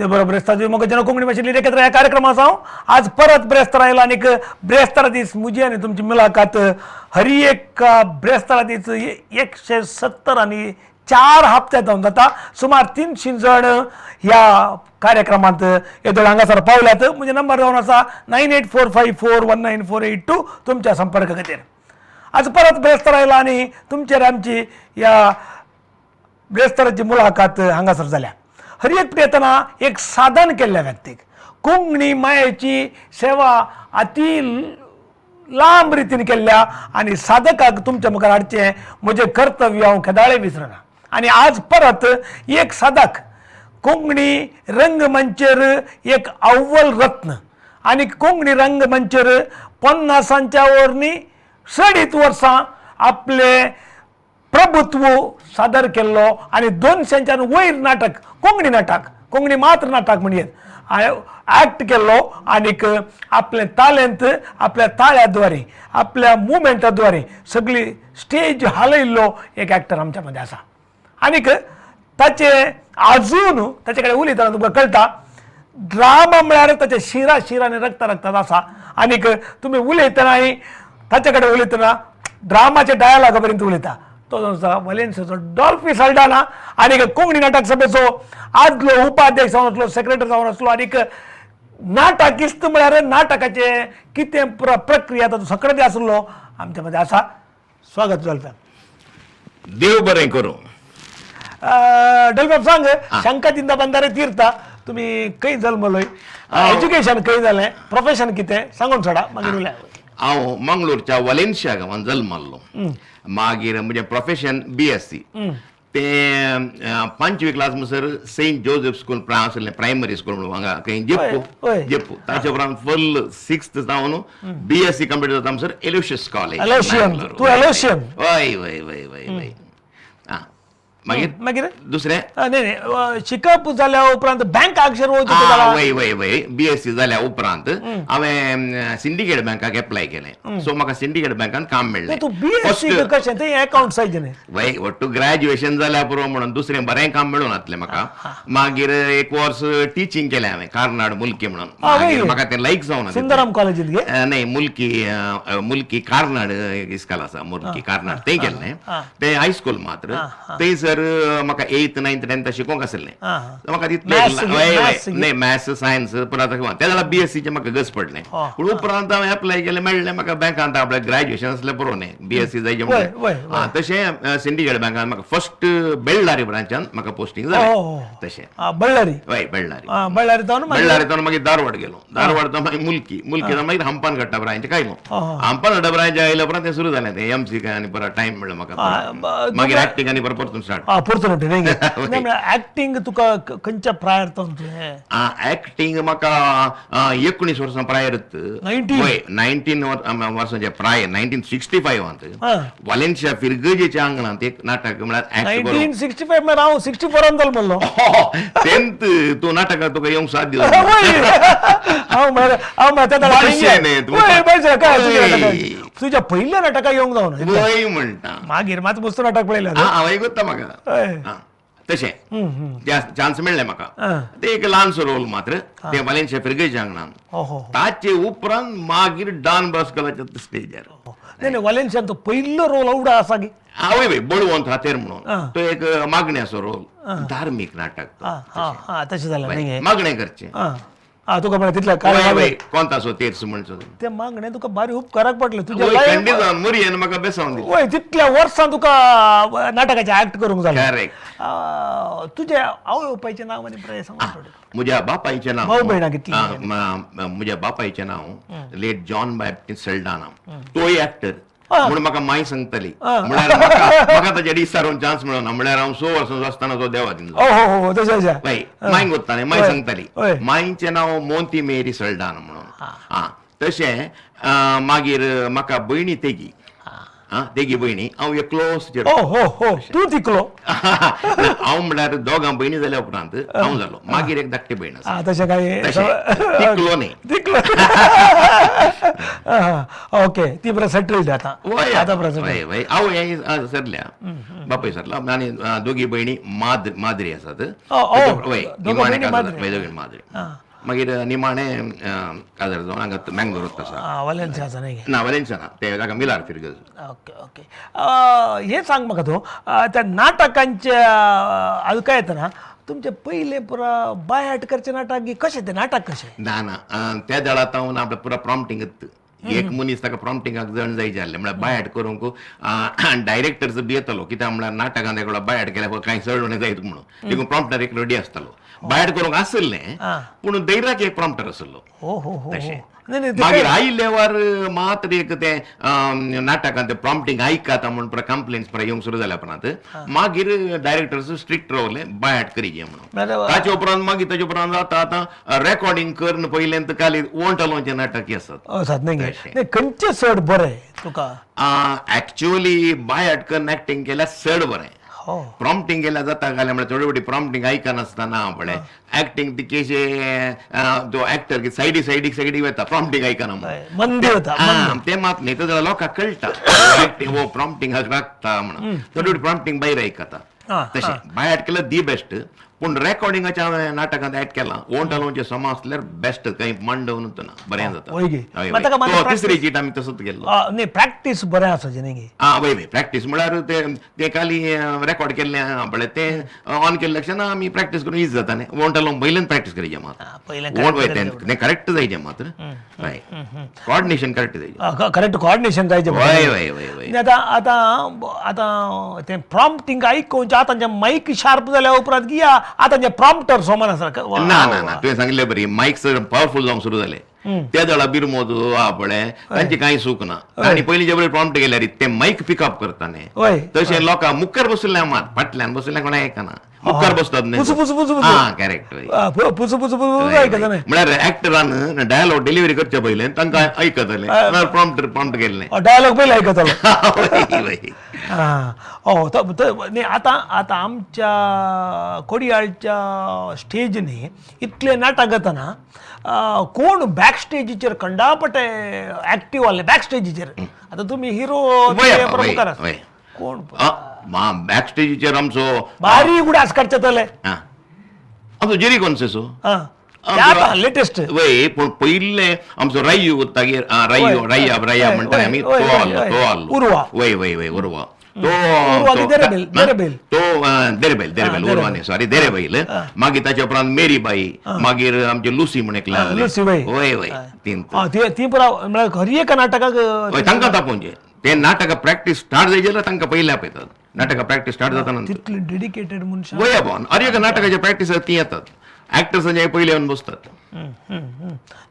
ते बरोबर असतात मग जन कोंकणी भाषेतली एकत्र या कार्यक्रमाचा आज परत ब्रेस्तारायला आणि ब्रेस्तारातीस मुजी आणि तुमची मुलाखत हरी एक ब्रेस्तारातीच 170 आणि 4 हप्त्यात जाऊन जाता सुमार 300 जण ह्या कार्यक्रमात येतो हांगासर पावल्यात म्हणजे नंबर जावन आसा 9845419482 तुमच्या संपर्क खातीर आज परत ब्रेस्तारायला आणि तुमचेर आमची या ब्रेस्ताराची मुलाखत हांगासर जाल्या हर एक येतना एक साधन केल्ल्या व्यक्तीक कोंकणी मायेची सेवा अति लांब रितीन केल्ल्या आणि साधकाक तुमच्या मुखार हाडचें म्हजें कर्तव्य हांव केदाळे विसरना आणि आज परत एक साधक कोंकणी रंगमंचेर एक अव्वल रत्न आणि कोंकणी रंगमंचेर 50च्या वरणी 60 वर्सां आपले प्रभुत्व सादर केल्लो आणि 200च्यान वयर नाटक कोंकणी मात्र नाटक म्हणयेत ॲक्ट केल्लो आनीक आपले तालेंत आपल्या ताळ्याद्वारे आपल्या मुवमेंटाद्वारे सगळी स्टेज हालयल्लो एक ॲक्टर आमच्या मध्ये आसा आनीक ताचे आजून ताचे कडेन उलयतना तुमकां कळटा ड्रामा म्हळ्यार ताचे शिरा आनी रगतांत आसा आनीक तुमी उलयतनाय ताचे कडेन उलयतना ड्रामाचे डायलॉगा पर्यंत उलयता तो वलेन्सियाचो डॉल्फी सल्डाना आणि कोंकणी नाटक सभेचो आदलो उपाध्यक्ष जावन आसलो सेक्रेटरी जावन आसलो आनीक नाटकिस्त म्हळ्यार नाटकाचे कितें प्रक्रिया ताचो सगळें आसलो आमच्या मध्ये आसा स्वागत डॉल्फ्या देव बरें करूं डॉल्फ्या सांग शंकादिंदा बंदारे तीर्था तुमी खंय जल्मलोय एज्युकेशन खंय जालें प्रोफेशन कितें सांगून सोडा मागीर उलया हांव मंगळूरच्या वलेन्सिया गांवांत जल्मल्लो मागीर म्हजें प्रोफेशन BSc ते 5वी क्लास म्हणसर सेंट जोसेफ स्कूल आसलें प्रायमरी स्कूल म्हणून हांगा खंय जेप्पू ताचे उपरांत फुल 6th जावन BSc कंप्लीट जाता म्हणसर एलोशियस कॉलेज वय मागीर दुसरें शिकप जाल्या उपरांत बँक अक्षर वय BSc जाल्या उपरांत हांवें सिंडिकेट बँकाक एप्लाय केलें सो म्हाका सिंडिकेट बँकान काम मेळ्ळें वय वट्टू ग्रॅज्युएशन जाल्या पुरो म्हणून दुसरें बरें काम मेळून नासलें म्हाका मागीर एक वर्स टीचिंग केलें हांवें कार्नाड मुल्की म्हणून मागीर म्हाका तें लायक जावन सुंदरम कॉलेजींत न्हय मुल्की कार्नाड इस्काल आसा मुल्की कार्नाड तें केल्लें तें हायस्कूल मात्र थंयसर म्हाका 8th 9th 10th शिकोवंक आसलें म्हाका तितलें न्हय मॅथ्स सायन्स परत ते जाल्यार BSc चे म्हाका गरज पडलें पूण उपरांत हांवें एप्लाय केलें मेळ्ळें म्हाका बँकांत आपलें ग्रॅज्युएशन आसलें पुरो न्हय BSc जायचें म्हणलें तशें सिंडिकेट बँकान म्हाका फर्स्ट बेळ्ळारी ब्रांचान म्हाका पोस्टिंग जालें तशें बಳ್ಳारी वय बेळ्ळारी मागीर धारवाड गेलो धारवाड तो मागीर मुल्की मागीर हंपानघट्टा ब्रांच कायलो हंपानघट्टा ब्रांच आयल्या उपरांत तें सुरू जालें तें MC आनी परत टायम मेळ्ळो म्हाका मागीर एक्टिंग आनी परत परतून स्टार्ट ऑपॉर्च्युनिटी ऍक्टिंग तुका खंयच्या प्रायर ऍक्टिंग म्हाका 19 वर्सां प्रायरत 19 वर्सांच्या प्रायर 1965 वालेन्सिया फिरगजेच्या आंगणांत एक नाटक म्हळ्यार 1965 म्हळ्यार हांव 64 जल्मलो 10th तूं नाटकाक तुका येवंक 7 दीस तुझ्या पहिल्या नाटकाक येवंक जावन वय म्हणटा मागीर मात मस्त नाटक पळयलें हांवें करता म्हाका तशें चान्स मेळ्ळें म्हाका ते एक ल्हानसो रोल मात्र ते वालेन्सिया फिरगजेच्या आंगणांत ताचे उपरांत मागीर डॉन बॉस्कोच्या स्टेजार वालेन्सियान तो पयलो रोल आवडा आसा की वय बळवंत हातेर म्हणून तो एक मागण्याचो रोल धार्मीक नाटक तशें जालें मागणें करचें तुका म्हळ्यार तितलें कोणतासो तेर्स म्हणचो ते मागणें तुका बारी उपकाराक पडलें तुज्या मुरयेन म्हाका बेसावन दिलें वय तितल्या वर्सां तुका नाटकाचें ऍक्ट करूंक जालें करेक्ट तुज्या आवय बापायचें नांव आनी प्रय सांग म्हज्या बापायचें नांव भाऊ भयणां कितलीं म्हज्या बापायचें नांव लेट जॉन बॅप्टिस्ट सल्डाना तोय एक्टर म्हणून म्हाका माय सांगताली म्हळ्यार म्हाका ताचे विचारून चान्स मेळना म्हळ्यार हांव 6 वर्सांचो आसतना तो देवादीन मांयक वतालें माय सांगताली मांयचें नांव मोंती मेरी सल्डाना म्हणून तशें मागीर म्हाका भयणी तेगी तेगी बहिणी हांव एकलो ओ हो हो तूं तिकलो हांव म्हणल्यार दोगां भयणी जाल्या उपरांत हांव जालो मागीर एक धाकटी भयण आसा तशें काय तिकलो न्ही तिकलो ओके ती बरं सेटल्ड आता आता बरं वय वय हांव हे सरल्या बापूय सरला आनी दोगी भयणी माद्री आसात वय निमाणे माद्री मागीर निमाणे काजार जावन हांगा मँगलोरांत आसा वालेन्सिया आसा न्ही ना वालेन्सिया ना ते ताका मिलार फिरगज ओके ओके हे सांग म्हाका तूं त्या नाटकांच्या आयका येतना तुमचे पहिले पुरा बाय हार्ट करचे नाटक कशें ते नाटक कशें ना ना त्या दळात हांव आपल्या पुरा प्रॉम्प्टिंगच एक मनीस ताका प्रॉम्प्टिंगाक जण जाय जाल्ले म्हळ्यार बाय हार्ट करूंक डायरेक्टर्स बी येतलो कित्याक म्हळ्यार नाटकान एकडो बाय हार्ट केल्या कांय चड जायत म्हणून देखून प्रॉम्प्टर एक रेडी आसतालो बाय हार्ट करूंक आसलें पूण दैराक एक प्रॉम्प्टर आसलो हो हो हो मागीर आयिल्ल्यावर मात्र एक ते नाटकांत ते प्रॉम्प्टिंग आयकाता म्हणून पुरा कंप्लेन्स पुरा येवंक सुरू जाल्या उपरांत मागीर डायरेक्टर्स स्ट्रिक्ट रावले बाय हार्ट करीचे म्हणून ताचे उपरांत मागीर ताचे उपरांत आतां रेकॉर्डिंग करन पयलेंत काली वोंटलोंचे नाटक आसात न्ही खंयचे चड बरें तुका एक्चुअली बाय हार्ट करून एक्टिंग केल्यार चड बरें प्रॉम्प्टिंग केल्या जाता जाल्यार म्हळ्यार थोडी फावटी प्रॉम्प्टिंग आयकनासतना पळय एक्टिंग तिकेशे तो एक्टर सायडी सगळी वता प्रॉम्प्टिंग आयकना ते मात न्ही जाल्यार लोकांक कळटा एक्टिंग वो प्रॉम्प्टिंगाक लागता म्हणून थोडी फावटी प्रॉम्प्टिंग भायर आयकता तशें बाय हार्ट केल्यार दी बेस्ट पूण रेकॉर्डिंगाच्या नाटकांत ऍड केला वोंटलोंचे समा असल्यार बेस्ट काही मांडव ना बरें जाता तिसरी चीट आमी तसोच गेल्लो न्ही प्रॅक्टीस बरें आसाचें न्ही वय वय प्रॅक्टीस म्हळ्यार ते खाली रेकॉर्ड केल्ले पळय ते ऑन केल्ले लक्षात आमी प्रॅक्टीस करून इजी जाता न्ही वोंटलो पयलें प्रॅक्टीस करचें मात तें करेक्ट जायचें मात्र हय कॉर्डिनेशन करेक्ट जायचें करेक्ट कॉर्डिनेशन जायचें वय वय वय वय आतां तें प्रॉम्प्टिंग आयकून आतां जे मायक शार्प जाल्या उपरांत की आतां जे प्रॉम्प्टर सोमान आसा ना ना ना तुवें सांगलें बरी मायक पावरफुल जावंक सुरू जालें त्या दळा बिरमोद पळय तांचे कांय सूख ना आनी पयलीं जे प्रॉम्प्ट केल्यार ते मायक पिकअप करता न्ही तशें लोकां मुखार बसयल्ल्या मात फाटल्यान बसयल्ल्या कोणाक आयकना मुखार बसतात न्ही करेक्ट म्हळ्यार एक्टरान डायलॉग डिलिव्हरी करचे पयलें तांकां आयकतले प्रॉम्प्ट केल्लें डायलॉग पयलीं आयकतालो न्ही आतां आमच्या कोडयाळच्या स्टेजीनी इतले नाटक जातना कोण बॅक स्टेजीचेर खंडापटे एक्टिव्ह आसले बॅक स्टेजीचेर आतां तुमी हिरो प्रमुखार आसा कोण बॅक स्टेजीचेर आमचो भारी उडास काडचेतले आमचो जेरी कॉन्सेसो लेटेस्ट वय पूण पयले आमचो रायू तागेर राया म्हणटा आमी तो आसलो उर्वा वय वय वय उर्वा देरेबेल उर्वा न्ही सॉरी देरेबैल मागीर ताच्या उपरांत मेरीबाई मागीर आमचे लुसी म्हण एकले वय वय ती पुरा म्हळ्यार खरी एका नाटकाक तांकां तापोवचे ते नाटक प्रॅक्टीस स्टार्ट जायचे जाल्यार तांकां पयले आपयतात नाटक प्रॅक्टीस स्टार्ट जाता तितले डेडिकेटेड मनशां वय आपण अरे एका नाटकाच्या प्रॅक्टीस ती येतात एक्टर्सांचे पयले येवन बसतात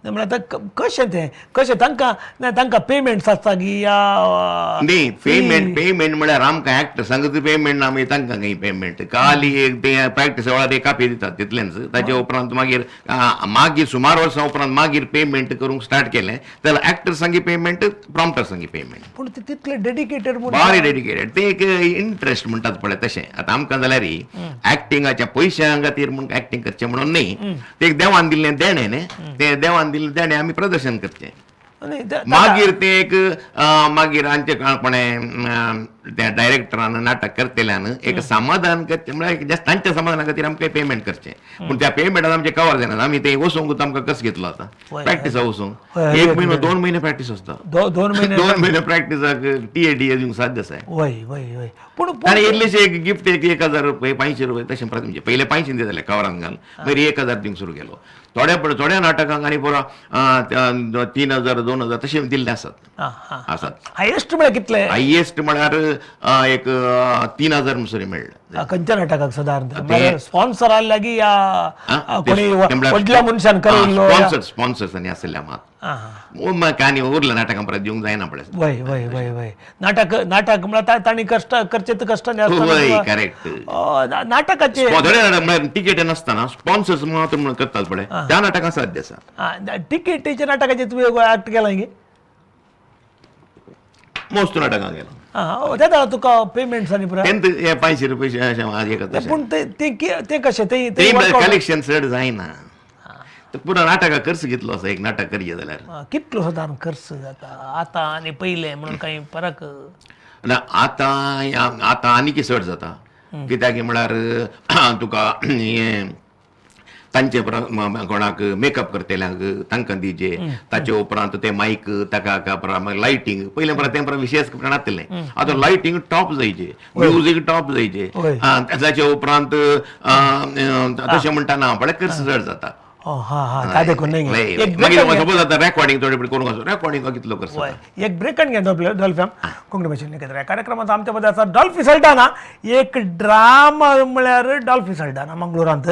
म्हळ्यार कशें तांकां पेमेंट्स आसता की न्ही पेमेंट म्हळ्यार आमकां एक्टर्सांक पेमेंट ना मागीर तांकां खंय पेमेंट खाली एक ते प्रॅक्टीस वेळार एक कापी दितात तितलेंच ताचे उपरांत मागीर सुमार वर्सां उपरांत मागीर पेमेंट करूंक स्टार्ट केलें जाल्यार एक्टर्सांकी पेमेंट प्रॉम्प्टर्सांकी पेमेंट पूण ते तितले डेडिकेटेड बारी डेडिकेटेड ते एक इंट्रस्ट म्हणटात पळय तशें आतां आमकां जाल्यार एक्टिंगाच्या पयशां खातीर म्हूण एक्टिंग करचें म्हणून न्ही ते एक देवान दिल्लें देणें न्ही ते देवान दिल्लें देणें आमी प्रदर्शन करचें मागीर ते एक मागीर आमचे काळपणें त्या डायरेक्टरान नाटक करतल्यान एक समाधान करचें म्हळ्यार तांच्या समाधाना खातीर आमकां पेमेंट करचें पूण त्या पेमेंटान आमचें कवर जायना आमी ते वचूंक आमकां कस घेतलो आतां प्रॅक्टिसा वचूंक 1 म्हयनो 2 म्हयने प्रॅक्टीस आसता 2 म्हयने प्रॅक्टिसाक टीएडी येवंक साध्य आसा पूण आनी इल्लेशें एक गिफ्ट एक 1000 रुपये 500 रुपये तशें म्हणजे पयले 500 दिताले कवरान घाल मागीर 1000 दिवंक सुरू केलो थोड्या नाटकांक आनी पुरो 3000 2000 तशें दिल्ले आसात हायेस्ट म्हळ्यार कितले हायेस्ट म्हळ्यार एक 3000 म्हणसरी मेळ्ळे खंयच्या नाटकाक सादारण स्पॉन्सर आसल्या की कोणी व्हडल्या मनशान करिल्लो स्पॉन्सर्स आनी आसल्या मात आनी उरल्या नाटकां परत दिवंक जायना पळय वय वय वय वय नाटक म्हळ्यार तांणी कश्ट करचे कश्टांनी आसता करेक्ट नाटकाचे थोड्या म्हळ्यार तिकेट नासतना स्पॉन्सर्स मात्र म्हणून करतात पळय त्या नाटकां साध्य आसा तिकेटीच्या नाटकाचे तुवें एक्ट केला गे मोस्ट नाटकां गेला देता तुका पेमेंट आणि पुरा तेंत 500 रुपये पूण ते कशें ते कलेक्शन चड जायना पुरा नाटका खर्च घेतलो असो एक नाटक करये जाल्यार कितलो सादारण खर्च जाता आतां आनी पयले म्हणून काही फरक आतां आनीक चड जाता कित्याक म्हळ्यार तुका हें तांचे कोणाक मेकअप करतल्यांक तांकां दिजे ताचे उपरांत ते मायक ताका लायटींग पयले परत तें विशेष नासलें आतां लायटींग टॉप जायचे म्युजीक टॉप जायचे ताचे उपरांत तशें म्हणटाना पळय खर्च चड जाता सपोज आतां रेकॉर्डिंग थोडे करूंक आसा रेकॉर्डिंग कितलो खर्च एक ब्रेक घे डॉल्फी कोंकणी भाशेन केंद्र कार्यक्रमात आमच्या मध्ये आसा डॉल्फी सल्टाना एक ड्रामा म्हळ्यार डॉल्फी सल्टाना मंगळुरांत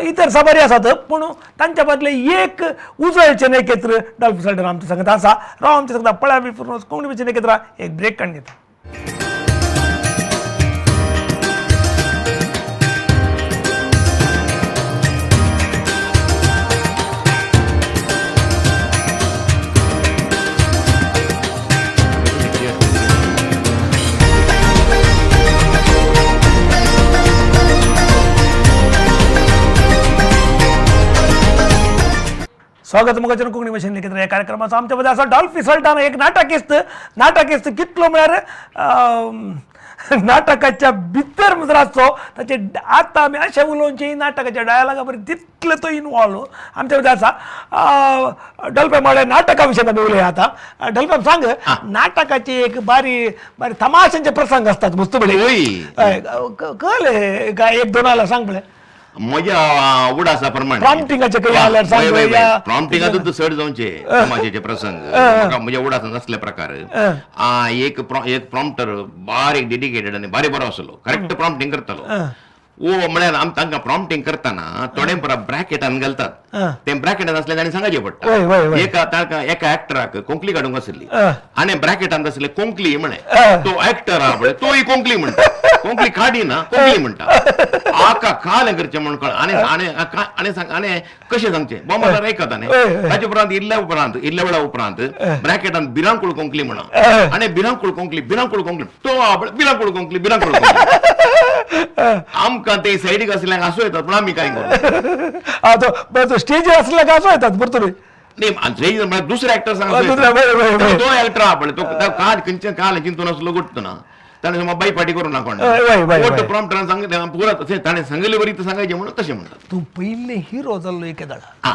इतर साबारी आसात पूण तांच्या बदले एक उजळचे नकेत्र डॉल्फी सल्टाना आमच्या सांगत आसा राव आमच्या सांगता पळया बी कोंकणी भाशेन नकेत्र एक ब्रेक काडून घेता स्वागत मुखाचेर कोंकणी भाशेन लेखित ह्या कार्यक्रमाचो आमच्या मध्ये आसा डॉल्फी सल्टाना एक नाटक इस्त कितलो म्हळ्यार नाटकाच्या भितर मुजराचो ताचे आतां आमी अशें उलोवचें नाटकाच्या डायलॉगा बरें तितलो तो इनवॉल्व आमच्या मध्ये आसा डॉल्फी म्हळ्यार नाटका विशयी आमी उलया आतां डॉल्फी सांग नाटकाचे एक बारी बारी तमाशांचे प्रसंग असतात मुस्तबळे कळले काय एक दोन आला सांग पळय म्हज्या उडासा प्रमाणे प्रॉम्प्टिंगाचे काही आल्यार सांग प्रॉम्प्टिंगातूच चड जावचे तमाशेचे प्रसंग म्हाका म्हज्या उडासान असले प्रकार एक प्रॉम्प्टर बारीक डेडिकेटेड आनी बारी बरो आसलो करेक्ट प्रॉम्प्टिंग करतालो म्हळ्यार तांकां प्रॉम्प्टिंग करतना थोडे परत ब्रॅकेटान घालतात ते ब्रॅकेटान असले ताणें सांगचे पडटा एका एक्टराक कोंकली काडूंक आसली आनी ब्रॅकेटान आसले कोंकली म्हणे तो एक्टर आहा पळय तोय कोंकली म्हणटा कोंकली काडी ना कोंकली म्हणटा आका काल करचें म्हण कळ आनी कशें सांगचें बोमार आयकता न्ही ताचे उपरांत इल्ल्या वेळा उपरांत ब्रॅकेटान बिरांकूळ कोंकली म्हणा आनी बिरांकूळ कोंकली तो आहा पळय बिरांकूळ कोंकली आमकां ते सायडीक आसल्यांक आसूं येतात पूण आमी कांय करू स्टेजीर आसल्याक आसूं येतात बरोबर नाही दुसरे एक्टर तो एक्टर आहा पळय तो काल चिंतून आसलो घडतो ना ताणें बाई पाटी करूं नाका प्रॉम्प्टरान सांगलें पुरा ताणें सांगले बरी सांगायचें म्हणून तशें म्हणटात तूं पयले हिरो जाल्लो एके दाडा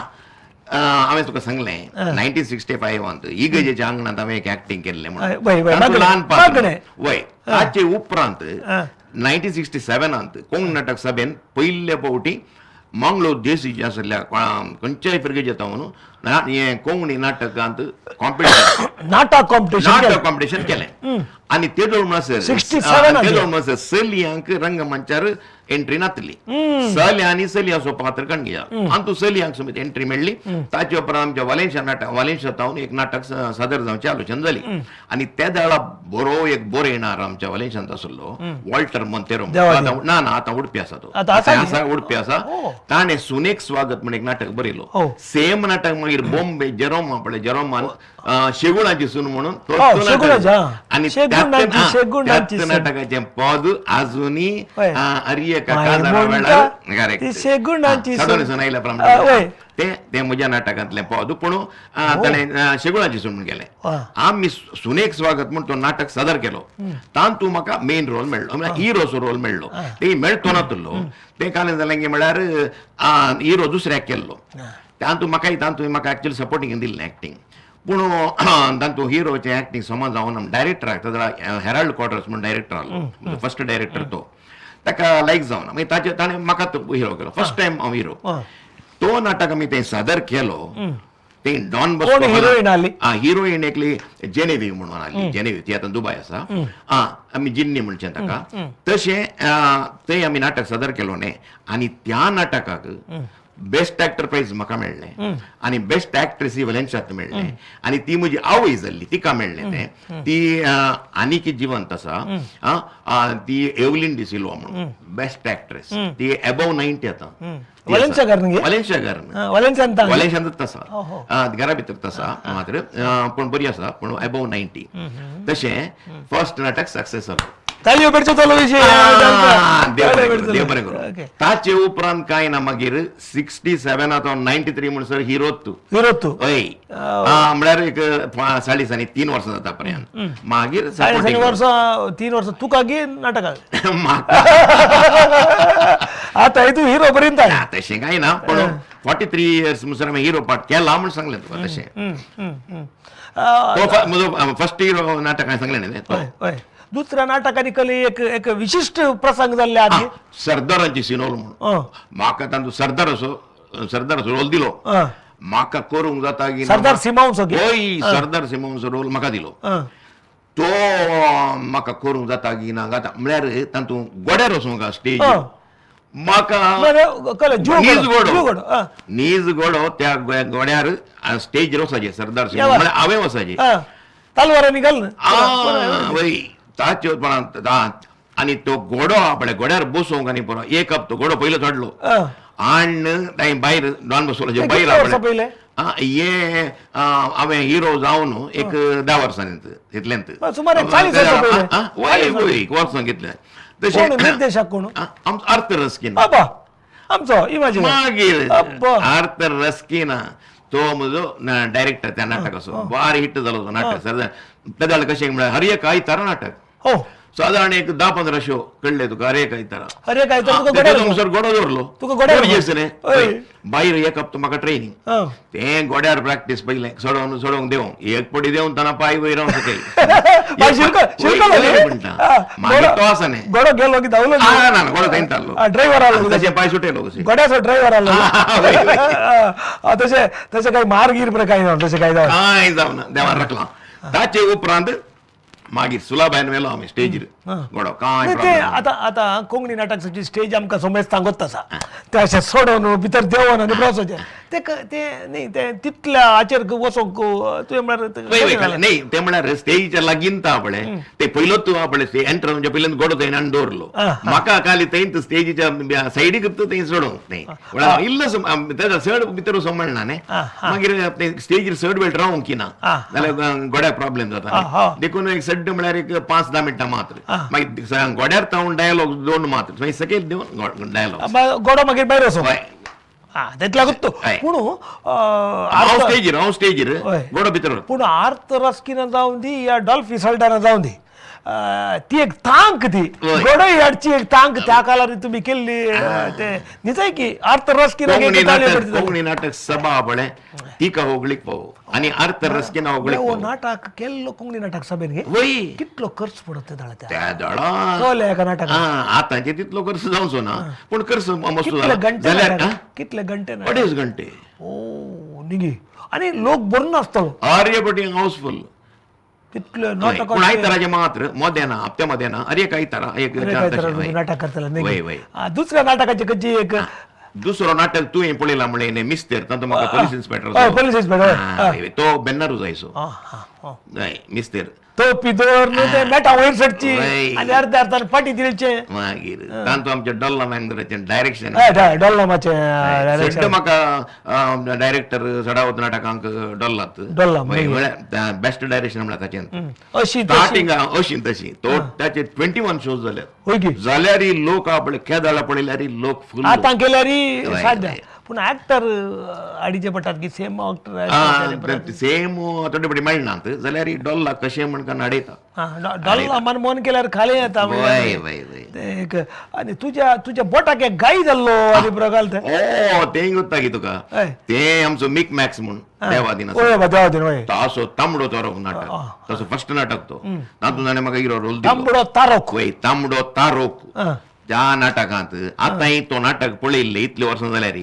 हांवें तुका सांगलें 1965 इगजेच्या आंगणांत हांवें एक एक्टींग केल्लें म्हणून ल्हानपण वय ताचे उपरांत 1967 कोंकणी नाटक सभेन पयले फावटी मंगळूर देशी जे आसल्या खंयच्याय पिरगेचे येता म्हणून हे कोंकणी नाटकांत नाटक कॉम्पिटिशन केलें आनी तेजो म्हणसर सलियांक रंगमंचार एंट्री नातली सल्या आनी सली असो पात्र कणगिया आनी तूं सलियांक समेत एंट्री मेळ्ळी ताचे उपरांत आमच्या वालेंशांतावन एक नाटक सादर जावची आलोचना जाली आनी त्या दाळा एक बरो येणार आमच्या वालेंशांत आसलो वॉल्टर मोंतेरो ना आतां उडपी आसा तो आसा उडपी आसा ताणें सुनेक स्वागत म्हण एक नाटक बरयलो सेम नाटक मागीर बॉम्बे जेरोमान शेगुणाची सून म्हणून आनी नाटकाचें पद आजुनी ते म्हज्या नाटकांतलें पद पूण ताणें शेगुणाची सून केलें आमी सुनेक स्वागत म्हूण तो नाटक सादर केलो तातूंत म्हाका मेन रोल मेळ्ळो म्हळ्यार हिरोचो रोल मेळ्ळो ते मेळतो नातलो तें कालें जालें की म्हळ्यार हिरो दुसऱ्याक केल्लो तातूंत म्हाका एक्चुअली सपोर्टींग दिल्लें एक्टींग पूण तातूंत हिरोचें एक्टींग समज जावन डायरेक्टराक हेराल्ड क्वॉर्टर्स म्हणून डायरेक्टर आहलो फर्स्ट डायरेक्टर तो ताका लायक जावना मागीर ताणें म्हाका हिरो केलो फर्स्ट टायम हांव हिरो तो नाटक आमी तें सादर केलो ते डॉन बॉस्को हिरोईन एकली जेनेवी म्हणून आली जेनेवी ती आतां दुबय आसा आमी जिन्नी म्हणचें ताका तशें तें आमी नाटक सादर केलो न्ही आनी त्या नाटकाक बेस्ट एक्टर प्राइज म्हाका मेळ्ळें आनी बेस्ट एक्ट्रेस ही वलेन्शांत मेळ्ळें आनी ती म्हजी आवय जाल्ली तिका मेळ्ळें तें ती आनीक जिवंत आसा ती एवलिन डिसिल्वा म्हणून बेस्ट एक्ट्रेस ती अबव 90 आतां वलेन्शांत तसा घरा भितर तसा मात्र पूण बरी आसा पूण अबव 90 तशें फर्स्ट नाटक सक्सेस जालो ताल्यो पेडचो तो विषय देव बरें करूं ताचे उपरांत कांय ना मागीर 67 तो 93 म्हणसर हिरोत तूं हय म्हळ्यार एक 3.5 वर्सां जाता पर्यंत मागीर 3 वर्सां तुका गे नाटकाक आता तूं हिरो पर्यंत तशें कांय ना पूण 43 इयर्स म्हणसर हांवें हिरो पार्ट केला म्हूण सांगलें तुका तशें म्हजो फर्स्ट हिरो नाटक हांवें सांगलें न्ही दुसऱ्या नाटकांनी कली एक विशिष्ट प्रसंग जाल्ले आदी सरदारांची सिनोल म्हणून म्हाका तातूंत सरदार रोल दिलो म्हाका करूंक जाता की सरदार सिमांसो हय सरदार सिमांसो रोल म्हाका दिलो तो म्हाका करूंक जाता की ना जाता म्हळ्यार तातूंत गोड्यार वचूंक स्टेज म्हाका नीज गोडो त्या गोड्यार स्टेजीर वचाचे सरदार सिंह म्हळ्यार हांवें वचाचे तलवारांनी घाल वय ताचे आनी तो गोडो आपल्या गोड्यार बसोवंक आनी बरो एक हप्तो गोडो पयलो चडलो आनी भायर डॉन बसवलो भायर हे हांवें हिरो जावन एक 10 वर्सांनी तितल्यांत वर्सां घेतलें तशें निर्देशक कोण आर्थर रस्किन आमचो मागीर आर्थर रस्किन तो म्हजो डायरेक्टर त्या नाटकाचो बारी हिट जालो तो नाटक सर कशें म्हळ्यार हर एक आयतारा नाटक साधारण एक 10-15 शो कळले तुका हर एक आयतारा गोडो दवरलो भायर एक हप्तो म्हाका ट्रेनिंग तें गोड्यार प्रॅक्टीस पयलें सोडोवंक देवं एक पडी देवन ताना पांय वयर रावन मागीर तो आसा न्ही गोडो गेलो की धांवलो ना गोडो थंय तारलो ड्रायव्हर तशें पांय सुटयलो कशें गोड्याचो ड्रायव्हर आलो तशें काही मारगीर प्रकार ना तशें कांय जावना देवान राखलां ताचे उपरांत मागीर सुलाबायन वेलो आमी स्टेजीर गोडो कांय ते आता कोंकणी नाटकाची स्टेज आमकां सोमेज सांगत आसा ते अशें सोडोवन भितर देंवन आनी बसोवचें ते न्ही ते तितल्या हाचेर वचोंक तुवें म्हळ्यार न्ही ते म्हळ्यार स्टेजीच्या लागीं पळय ते पयलोच तूं पळय एंटर म्हणजे पयलीं गोडो थंय आनी दवरलो म्हाका काली थंय स्टेजीच्या सायडीक थंय सोडोवंक न्ही इल्लो चड भितर वचोंक मेळना न्ही मागीर स्टेजीर चड वेळ रावंक की ना जाल्यार गोड्याक प्रॉब्लेम जाता देखून एक सड्ड म्हळ्यार एक 5-10 मिनटां मात्र मागीर गोड्यार तावन डायलॉग 2 मात्र सकयल देवन डायलॉग गोडो मागीर भायर वचो तेतला गुत्तो पूण हांव स्टेजीर गोडो भितर पूण आर्थ रस्किन जावन दी या डॉल्फी सल्टाना जावन दी ती एक तांक ती गोडो हाडची एक तांक त्या काळार तुम्ही केल्ली ते निजय की आर्थ रस्किन कोंकणी नाटक सभा पळय तिका होगळीक पावो आनी आर्थ रस्किन होगळीक नाटक केल्लो कोंकणी नाटक सभेन गे वय कितलो खर्च पडत त्या त्या नाटक आतांचे तितलो खर्च जावचो ना पूण खर्च मस्त जाल्यार कितले घंटे 2.5 घंटे ओ निगी आनी लोक बरो नासतलो आर्यभटी हाऊसफुल पूण आयताराचे मात्र मदेना हप्त्या मदेना अरे एक आयतारा एक नाटक करतलो दुसऱ्या नाटकाची खंयची एक दुसरो नाटक तुवें पळयला म्हणलें मिस्टर तातूंत म्हाका पुलीस इन्स्पेक्टर तो बेन्नारू जायचो मिस्टर तो पिदोर ते मेटा वयर सडची आनी अर्ध्या अर्थान फाटी दिवचे मागीर तांतू आमचे डॉल्ला मॅंगराचे डायरेक्शन डॉल्लामाचे म्हाका डायरेक्टर चडावत नाटकांक डॉल्ला बेस्ट डायरेक्शन म्हळ्यार ताचें अशी स्टार्टिंग अशी तशी तो ताचे 21 शोज जाल्यार जाल्यार लोक आपले केदाळा पळयल्यार लोक फुल आतां केल्यार साध्या पूण एक्टर आडीचे पडटात की सेम एक्टर सेम थोडे बडी मेळनात जाल्यार डॉल्ला कशें म्हणून हाडयता डॉल्ला मन केल्यार खाली येता आनी तुज्या बोटाक एक गाय जाल्लो आनी प्रकाल तें गुत्ता की तुका तें आमचो मिक मॅक्स म्हूण देवादीन तासो तांबडो तारोक नाटक तसो फर्स्ट नाटक तो तातूंत ताणें म्हाका हिरो रोल तांबडो तारोक वय तांबडो तारोक त्या नाटकांत आतांय तो नाटक पळयल्लें इतले वर्सां जाल्यार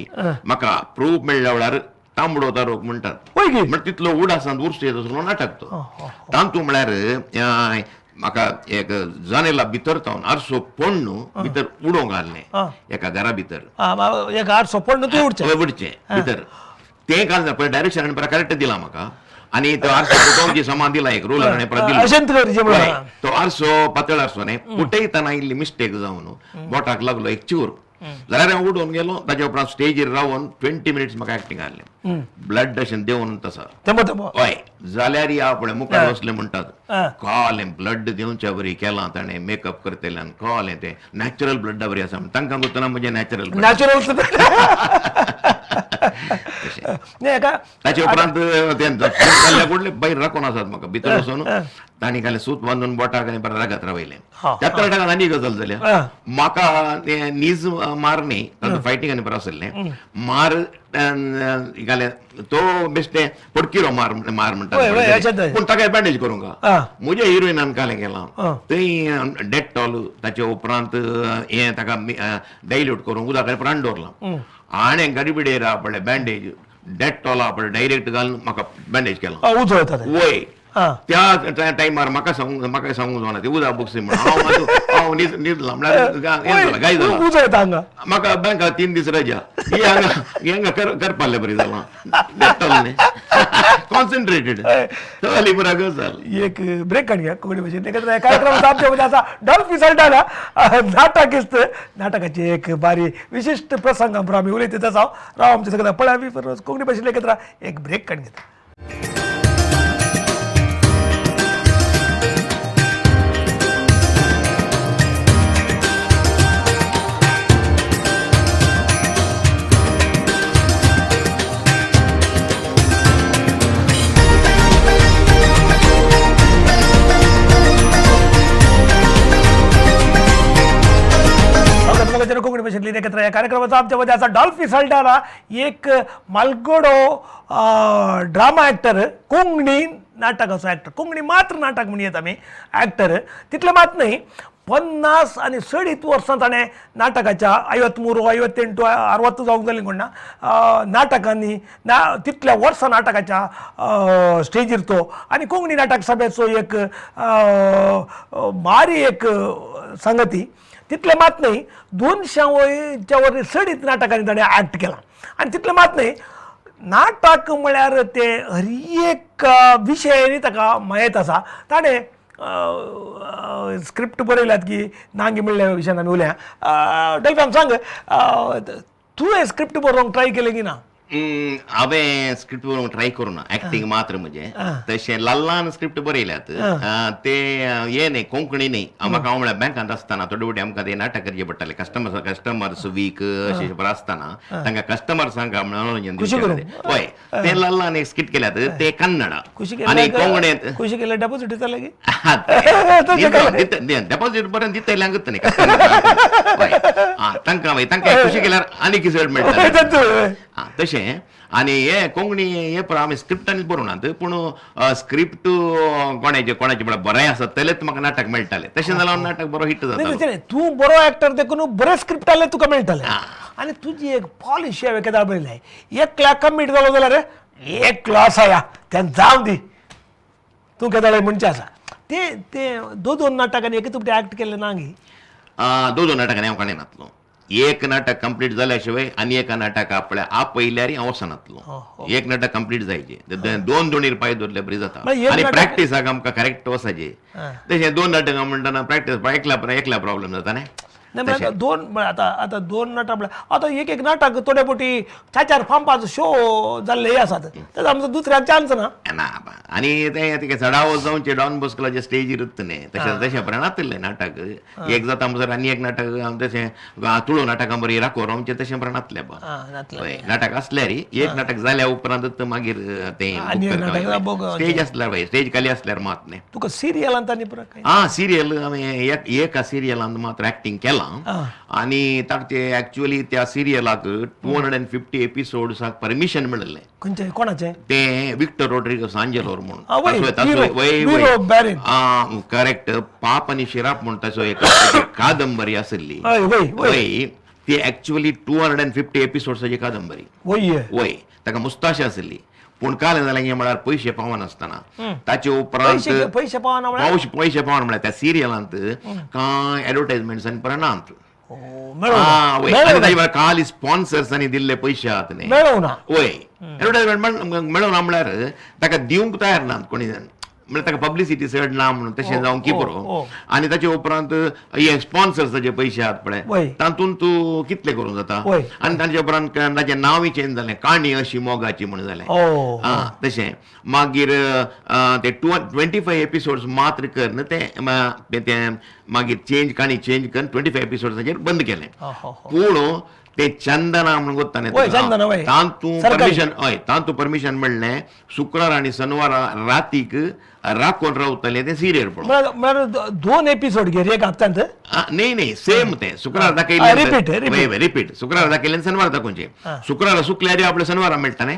म्हाका प्रूफ मेळ्ळ्या वेळार तांबडो तारोक म्हणटात म्हणजे तितलो उडासांत उर्स येत असलो नाटक तो तांतू म्हळ्यार म्हाका एक जनेला भितर तावन आरसो पडून भितर उडोवंक घाललें एका घरा भितर एक आठ सोपण तूं उडचें उडचें भितर तें घालना पळय डायरेक्शन परत करेक्ट दिला म्हाका आनी तो आरसो फुटोवंक सामान दिला एक रोलर आनी परत दिलो तो आरसो पातळ आरसो न्ही फुटयतना इल्ली मिस्टेक जावन बोटाक लागलो एक चूर जाल्यार हांव उडोवन गेलो ताच्या उपरांत स्टेजीर रावन 20 मिनिट्स म्हाका एक्टिंग आहलें ब्लड अशें देंवन तसा हय जाल्यार या पळय मुखार बसलें म्हणटात कळ्ळें ब्लड दिवच्या बरी केलां ताणें मेकअप करतल्यान कळ्ळें तें नॅचरल ब्लडा बरी आसा तांकां गुतना म्हणजे नॅचरल ताचे उपरांत भायर राखून आसात म्हाका भितर वचून तांणी घालें सूत बांदून बोटाक आनी परत रागात रावयलें त्या टायमार आनी गजाल जाल्या म्हाका नीज मार न्ही फायटींग आनी बरें आसलें मार घालें तो बेश्टें पडकिरो मार म्हणटा पूण ताका बँडेज करूंक म्हज्या हिरोइनान कालें केलां थंय डेटॉल ताचे उपरांत हें ताका डायल्यूट करूंक उदक उपरांत दवरलां आनी गडबिडेर पळय बँडेज डेटॉला पळय डायरेक्ट घालून म्हाका बँडेज केला वय त्या टायमार म्हाका सांगूंक जावना ते उदक बुक्स म्हणून हांव न्हिदलां म्हळ्यार गाय जाला म्हाका बँका 3 दीस रजा हांगा करपालें बरें जालां डेटॉल कॉन्सन्ट्रेटेड जाली पुरा गजाल एक ब्रेक काडया कोंकणी भाशेन कार्यक्रमात आमच्या मध्ये आसा डॉल्फी सल्टाना नाटक इस्त नाटकाचे एक बारी विशिष्ट प्रसंगांपर आमी उलयत आसा राव आमचे सगळ्या पळावी कोंकणी भाशेन एकत्र एक ब्रेक काडून घेता कोंकणी भाषेतली एकत्र या कार्यक्रमाचा आमच्यामध्ये असा डॉल्फी सल्टाना एक मालगोडो ड्रामा ॲक्टर कोंकणी नाटकाचो ॲक्टर कोंकणी मात्र नाटक म्हणून आमी ॲक्टर तितले मात नाही 50 आणि 60 वर्सां ताणें नाटकाच्या 53 58 60 जावंक जालीं कोण ना नाटकांनी तितल्या वर्सां नाटकाच्या स्टेजीर तो आनी कोंकणी नाटक सभेचो एक भारी एक संगती तितले मात नाही 200च्या वर 60 नाटकांनी ताणें ॲक्ट केला आनी तितले मात नाही नाटक म्हळ्यार ते हर एक विशय न्ही ताका माहीत आसा ताणें स्क्रिप्ट बरयल्यात की नांगी म्हणल्या विशयान आमी उलया डॉल्फी सांग तूं हे स्क्रिप्ट बरोवंक ट्राय केलें की ना हांवें स्क्रिप्ट बरोवंक ट्राय करूना एक्टिंग मात्र म्हणजे तशें ल्हान स्क्रिप्ट बरयल्यात ते हे न्ही कोंकणी न्ही म्हाका हांव म्हळ्यार बँकांत आसतना थोडे फावटी आमकां ते नाटक करचे पडटाले कस्टमर्स वीक अशें बरें आसतना तांकां कस्टमर्सांक मनोरंजन दिवचें हय ते ल्हान एक स्किट केल्यात ते कन्नडा आनी कोंकणींत खुशी केल्यार डेपोजीट दिताले की डेपोजीट बरें दितल्यांकच न्ही तांकां खुशी केल्यार आनी किसड मेळटा तशें आनी हे कोंकणी हे पळय आमी स्क्रिप्टांनीच बरोवनात पूण स्क्रिप्ट कोणाचे बरें आसत जाल्यार म्हाका नाटक मेळटालें तशें जाल्यार नाटक बरो हिट जाता तूं बरो एक्टर देखून बरे स्क्रिप्ट आले तुका मेळटाले आनी तुजी एक पॉलिश हांवें केदार बरयलें 1 लाख कमीट जालो जाल्यार 1 क्लास आया तें जावं दी तूं केदार म्हणचे आसा ते 2 नाटकांनी एक तुमचे एक्ट केले ना गी 2 नाटकांनी हांव काणी नातलो एक नाटक कंप्लीट जाल्या शिवाय आनी एका नाटक आपल्या पयल्यार हांव वचनातलो एक नाटक कंप्लीट जायचे 2 दोणीर पांय दवरले बरी जाता आनी प्रॅक्टिसाक आमकां करेक्ट वचचे तशें 2 नाटकां म्हणटना प्रॅक्टीस एकल्या प्रॉब्लेम जाता न्ही आता 2 नाटक आता एक नाटक थोडे पोटी 4 फांपाचो शो जाल्ले हे आसात त्याचा आमचो दुसऱ्याक चान्स ना आनी ते चढावो जावचे डॉन बॉस्कोलाच्या स्टेजीर न्ही तशें बरें नातलें नाटक एक जाता म्हणसर आनी एक नाटक तशें तुळो नाटकां बरी राखो रावचे तशें बरें नातलें नाटक आसल्यार एक नाटक जाल्या उपरांत मागीर तें स्टेज आसल्यार स्टेज खाली आसल्यार मात न्ही तुका सिरियलांत आनी सिरियल हांवें एका सिरियलांत मात्र एक्टिंग केलां आणि ताचे ऍक्च्युअली त्या सिरियलाक 250 एपिसोड्साक परमिशन मेळिल्लें कोणाचे ते विक्टर रोड्रिगस आंजेलोर म्हणून करेक्ट पाप आनी शिराप म्हण ताचो एक कादंबरी आसली ती ऍक्च्युअली 250 एपिसोड्साची कादंबरी वय ताका मुस्ताशी आसली पूण काल जालें म्हळ्यार पयशे पावनासतना ताचे उपरांत पैसे पावना पयशे पावना म्हळ्यार त्या सिरियलांत कांय एडवर्टायजमेंट्स आनी परनात काल स्पॉन्सर्स आनी दिल्ले पयशे आहात न्ही मेळवना वय एडवर्टायजमेंट मेळोना म्हळ्यार ताका दिवंक तयार नात कोणी म्हणजे ताका पब्लिसिटी चड ना म्हणून तशें जावं की बरो आनी ताचे उपरांत हे स्पॉन्सर्साचे पयशे आहात पळय तातूंत तूं कितले करूं जाता आनी ताचे उपरांत ताचें नांवूय चेंज जालें काणी अशी मोगाची म्हणून जालें तशें मागीर ते 25 एपिसोड्स मात्र कर न्ही ते मागीर चेंज काणी चेंज करून 25 एपिसोड्साचेर बंद केलें पूण ते चंदना म्हणून गोत्ता तांतू परमिशन मेळ्ळें शुक्रार आनी शेनवारा रातीक राखून रावतले ते सिरियल पळोवन 2 एपिसोड घे एक हप्त्यांत नाही सेम ते शुक्रार दाखयले रिपीट शुक्रार दाखयले शेनवार दाखोवचे शुक्रार सुकल्यार आपले शेनवारा मेळटा न्ही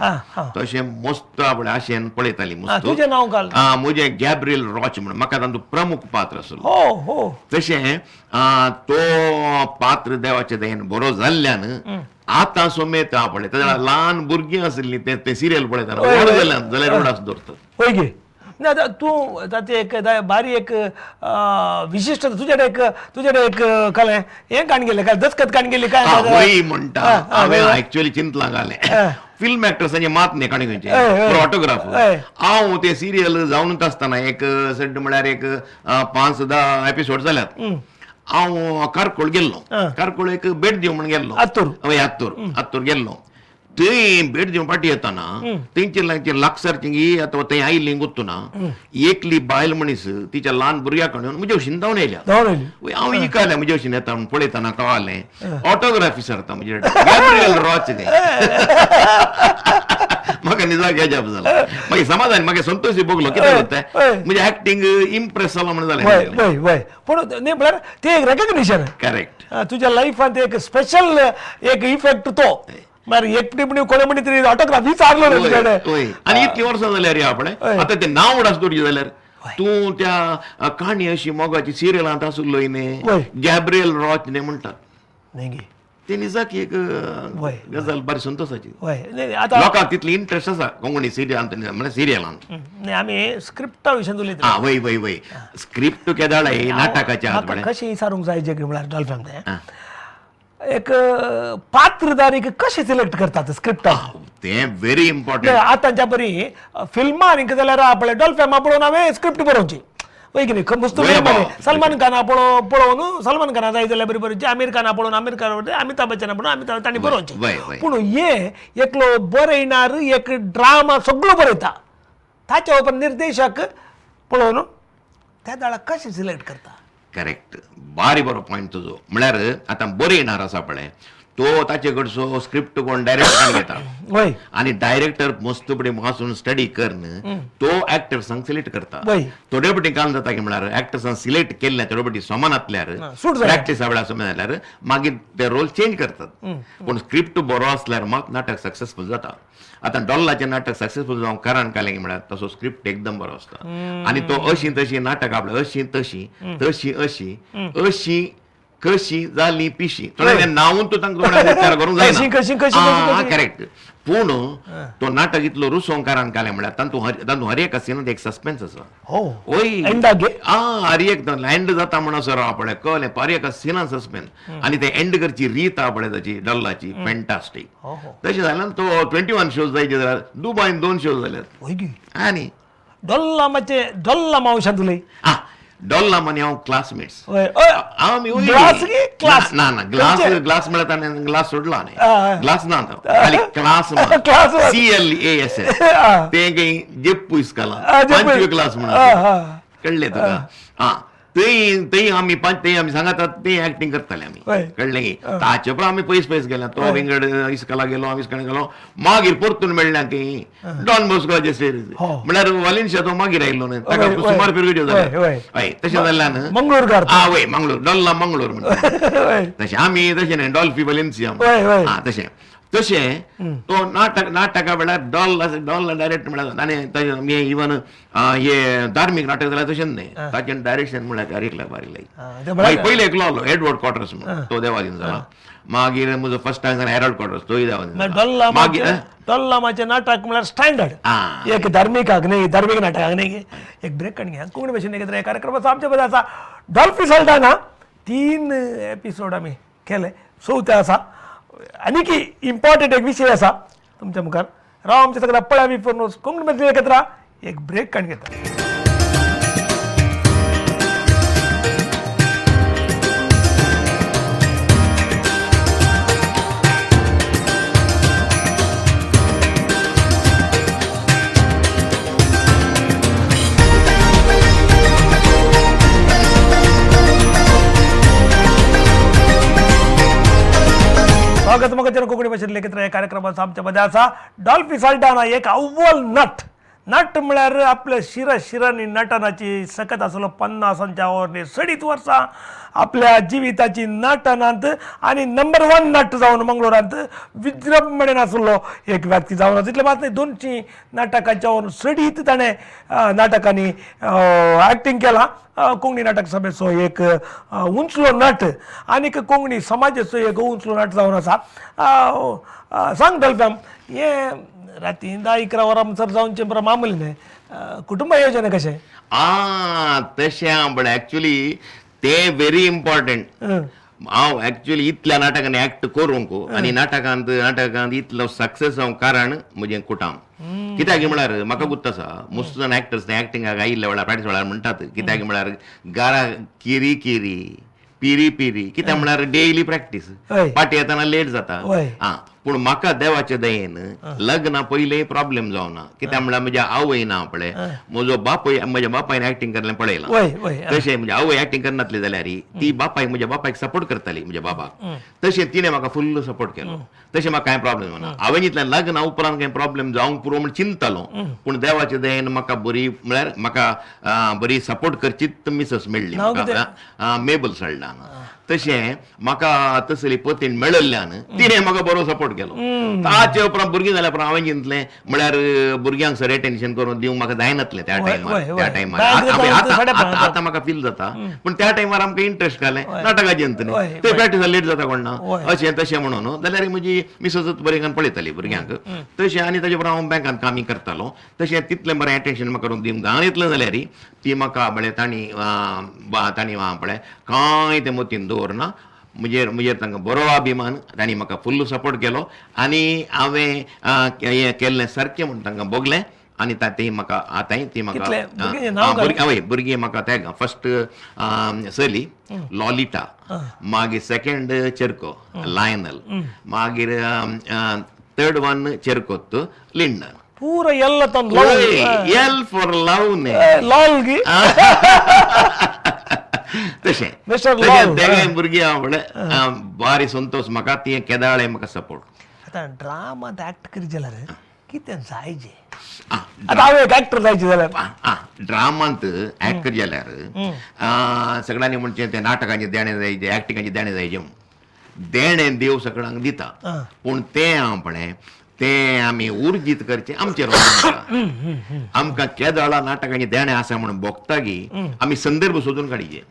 तशें मस्त आपले आशेन पळयताली मस्त तुजें नांव काल म्हजें गॅब्रियल रॉच म्हणून म्हाका तातूंत प्रमुख पात्र आसलो तशें तो पात्र देवाचे दयेन बरो जाल्ल्यान आतां सोमेत पळय ताच्या ल्हान भुरगीं आसलीं ते सिरियल पळयतना व्हड जाल्यान जाल्यार रोडास दवरतात पळय गे ना तूं ताचें एक बारी एक विशिश्ट तुझ्याकडे एक कळ्ळें हें काण गेलें काय दचकत काण गेली काय वय म्हणटा हांवें एक्चुअली चिंतलां घालें फिल्म एक्टर्सांचे मात न्ही काणी खंयचे ऑटोग्राफ हांव ते सिरियल जावनूच आसतना एक सड्ड म्हळ्यार एक 5-10 एपिसोड जाल्यात हांव कारकोळ गेल्लो कारकोळ एक भेट दिवं म्हणून गेल्लो आत्तूर गेल्लो थंय भेट दिवं पाटी येताना तेंचे लागसारची अथवा थंय आयिल्ली गुत्तुना एकली बायल मनीस तिच्या ल्हान भुरग्या कडेन म्हजे भशेन धांवन येयल्या हांव इकायलें म्हजे भशेन येता म्हणून पळयतना कळालें ऑटोग्राफी सरता म्हणजे गॅब्रियल रॉच म्हाका निजा गॅजब जाला मागीर समाधान म्हाका संतोषी बगलो कितें जाता म्हणजे एक्टिंग इम्प्रेस जाला म्हणून जालें वय पूण न्ही म्हळ्यार ते एक रेकग्निशन करेक्ट तुज्या लायफांत एक स्पेशल एक इफेक्ट तो म्हळ्यार एकटी म्हणी कोणे म्हणी तरी ऑटोग्राफी चारलो आनी इतली वर्सां जाल्यार आपणे आतां ते नांव उडास दवरचें जाल्यार तूं त्या काणी अशी मोगाची सिरियलांत आसुल्लो न्ही गॅब्रियल रॉच न्ही म्हणटात ते निजाक एक गजाल बरी संतोशाची लोकांक तितली इंट्रस्ट आसा कोंकणी सिरियलांत म्हणजे सिरियलांत आमी स्क्रिप्टा विशयान उलयता वय स्क्रिप्ट केदाळाय नाटकाच्या कशें विचारूंक जाय जे म्हळ्यार डॉल्फिन एक पात्रधारीक कशें सिलेक्ट करतात स्क्रिप्टाक ते व्हेरी इम्पॉर्टंट आतांच्या बरी फिल्मांनी जाल्यार आपले डॉल्फिना पळोवन हांवें स्क्रिप्ट बरोवची वय की न्ही मुस्तफा सलमान खाना पळोवन सलमान खाना जाय जाल्यार बरी बरोवची आमीर खाना पळोवन आमीर खान अमिताभ बच्चना पळोवन अमिताभ तांणी बरोवची पूण हे एकलो बरयणार एक ड्रामा सगळो बरयता ताच्या उपरांत निर्देशक पळोवन त्या दाळा कशें सिलेक्ट करता करेक्ट बारी बरो पॉयंट तुजो म्हळ्यार आतां बरयणार आसा पळय तो ताचे कडचो स्क्रिप्ट कोण डायरेक्टरान घेता आनी डायरेक्टर मस्त बरें वाचून स्टडी करन तो एक्टर्सांक सिलेक्ट करता थोडे फावटी काम जाता की म्हळ्यार एक्टर्सांक सिलेक्ट केल्ले थोडे फावटी समान प्रॅक्टीसा वेळार समान जाल्यार मागीर ते रोल चेंज करतात पूण स्क्रिप्ट बरो आसल्यार मात नाटक सक्सेसफूल जाता आतां डॉल्लाचें नाटक सक्सेसफूल जावंक कारण कालें म्हळ्यार तसो स्क्रिप्ट एकदम बरो आसता आनी तो अशी तशी नाटक आपलें अशी तशी तशी अशी अशी कशी जाली पिशी थोडे नांवून तूं तांकां विचार करूंक जायना करेक्ट पूण तो नाटक इतलो रुसोवंक कारण कालें म्हळ्यार तातूंत हर एका सिनांत एक सस्पेन्स आसा ओय हर एक एंड जाता म्हणून सर आपणे कळ्ळें हर एका सिनांत सस्पेन्स आनी ते एंड करची रीत आहा पळय ताची डॉल्लाची फॅन्टास्टीक तशें जाल्यार तो 21 शोज जायचे जाल्यार दुबयन 2 शोज जाल्यात आनी डॉल्ला मावशांत उलय डॉल्ला म्हणे हांव क्लासमेट्स ना ग्लास म्हणल्यार ताणें ग्लास सोडला न्ही ग्लास ना खाली क्लास CLAS ते जेप्पू इस्काला 5वे क्लास म्हणून कळ्ळें तुका थंय आमी सांगातात ते एक्टिंग करताले आमी कळ्ळें की ताचे उपरांत आमी पयस गेले तो विंगड इस्काला गेलो आमी इस्काला गेलो मागीर परतून मेळ्ळ्या की डॉन बॉस्कोचे सेरीज म्हळ्यार वालिन्शिया तो मागीर आयिल्लो न्ही ताका सुमार पिरियड जाले हय तशें जाल्ल्यान मंगळूर वय मंगळूर डॉल्ला मंगळूर म्हणटा तशें आमी तशें न्ही डॉल्फी वालिन्शिया तशें तशें तो नाटका वेळार डॉल डायरेक्ट म्हळ्यार आनी इवन हे धार्मीक नाटक जाल्यार तशें न्ही ताचें डायरेक्शन म्हळ्यार बारीक पयलीं एकलो आसलो एडवर्ड क्वॉटर्स म्हणून तो देवादीन जाला मागीर म्हजो फर्स्ट टायम जालो हेरल्ड क्वॉटर्स तोय देवादीन मागीर डॉल्लामाचें नाटक म्हळ्यार स्टँडर्ड एक धार्मीक नाटक न्ही एक ब्रेक काडून घ्या कोंकणी भाशेन कितें कार्यक्रमाचो आमच्या बद्दल आसा डॉल्फी सल्टाना 3 एपिसोड आमी केले 4थे आसा आनीक इम्पॉर्टंट एक विशय आसा तुमच्या मुखार राव आमच्या सगळ्या पळय आमी फोन कोंकणी भाशेन एकत्र एक ब्रेक काडून घेता स्वागत मग कोंकणी भाशेन लेखित या कार्यक्रमाचा आमच्या मध्ये आसा डॉल्फी सल्टाना एक अव्वल नट म्हळ्यार आपल्या शिरांनी नटनाची सकत आसलो 50 वरनी 60 वर्सां आपल्या जिविताची नटनांत आणि नंबर 1 नट जावन मंगळुरांत विजृंभणेन आसलो एक व्यक्ती जावन तितले मात न्ही 200 नाटकांच्या वर 60 ताणें नाटकांनी एक्टींग केला कोंकणी नाटक सभेचो एक उंचलो नट आनीक कोंकणी समाजाचो एक उंचलो नट जावन आसा सांग डॉल्फ्याम हे राती 10-11 वरांसर जावनचे बरं मामूली न्ही कुटुंब योजना कशें तशें बट एक्चुली ते व्हेरी इम्पॉर्टंट हांव एक्चुअली इतल्या नाटकांनी एक्ट करूंक आनी नाटकांत इतलो सक्सेस जावंक कारण म्हजें कुटुंब कित्याक म्हळ्यार म्हाका गुर्त आसा मोस्ट जन एक्टर्स ते एक्टिंगाक आयिल्ल्या वेळार प्रॅक्टीस वेळार म्हणटात कित्याक म्हळ्यार गारा किरी पिरी कित्याक म्हळ्यार डेली प्रॅक्टीस पाटी येताना लेट जाता पूण म्हाका देवाचे दयेन लग्ना पयलीं प्रॉब्लेम जावना कित्याक म्हळ्यार म्हज्या आवय ना पळय म्हजो बापूय म्हज्या बापायन एक्टिंग केल्लें पळयलां तशें म्हणजे आवय एक्टिंग करनासली जाल्यार ती म्हज्या बापायक सपोर्ट करताली म्हज्या बाबाक तशें तिणें म्हाका फुल्ल सपोर्ट केलो तशें म्हाका कांय प्रॉब्लेम ना हांवें इतल्यान लग्ना उपरांत कांय प्रॉब्लेम जावंक पुरो म्हण चिंततालो पूण देवाचे दयेन म्हाका बरी म्हळ्यार म्हाका बरी सपोर्ट करचीत मिसस मेळ्ळी म्हाका मेबल सल्टाना तशें म्हाका तसली पतीन मेळिल्ल्यान तिणें म्हाका बरो सपोर्ट केलो ताचे उपरांत भुरगीं जाल्या उपरांत हांवें चिंतलें म्हळ्यार भुरग्यांक सर एटेन्शन करून दिवंक म्हाका जायनासलें त्या टायमार आतां म्हाका फील जाता पूण त्या टायमार आमकां इंट्रस्ट घालें नाटकाचें न्ही ते प्रॅक्टिसा लेट जाता कोण ना अशें तशें म्हणून जाल्यार म्हजी मिससूच बरें करून पळयताली भुरग्यांक तशें आनी ताचे उपरांत हांव बँकांत कामी करतालो तशें तितलें बरें एटेन्शन म्हाका करून दिवंक जाय इतलें जाल्यार ती म्हाका म्हळ्यार तांणी पळय कांय ते मतीन दवरना म्हजेर तांकां बरो अभिमान तांणी म्हाका फुल्ल सपोर्ट केलो आनी हांवें हें केल्लें सारकें म्हूण तांकां बगलें आनी ती म्हाका आतांय ती म्हाका हय भुरगीं म्हाका ते फर्स्ट सली लॉलिटा मागीर सेकंड चेरको लायनल मागीर थर्ड वन चेरकोत लिंडन पूरा एल फॉर लव ने तशें भुरगीं हांव बारी संतोष म्हाका ती केदाळे म्हाका सपोर्ट आतां ड्रामांत एक्ट करी जाल्यार कितें जायजें आतां हांव एक एक्टर जायचें जाल्यार ड्रामांत एक्ट करी जाल्यार सगळ्यांनी म्हणचें तें नाटकाचें देणें जायचें एक्टिंगाचें देणें जायचें देणें देव सगळ्यांक दिता पूण तें हांव पळय तें आमी उर्जीत करचें आमचेर आमकां केदाळा नाटकाचें देणें आसा म्हणून भोगतागी आमी संदर्भ सोदून काडचे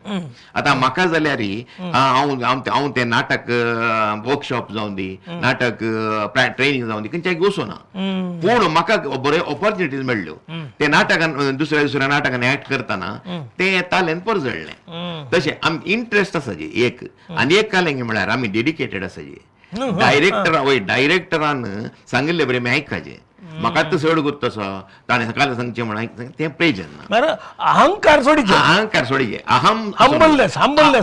आतां म्हाका जाल्यार हांव तें नाटक वर्कशॉप जावं दी नाटक ट्रेनिंग जावं दी खंयच्याय वचूना पूण म्हाका बऱ्यो ऑपॉर्च्युनिटीज मेळ्ळ्यो ते नाटकान दुसऱ्या नाटकान एक्ट करतना तें तालेंत परजळ्ळें तशें आमकां इंट्रस्ट आसा जी एक आनी एक कालेंगे म्हळ्यार आमी डेडिकेटेड आसा जी डायरेक्टरान सांगिल्ले बरें मी आयकपाचें म्हाका तो चड गुर्त आसा ताणें सकाळ सांगचें म्हणून तें प्रेजन अहंकार सोडीचे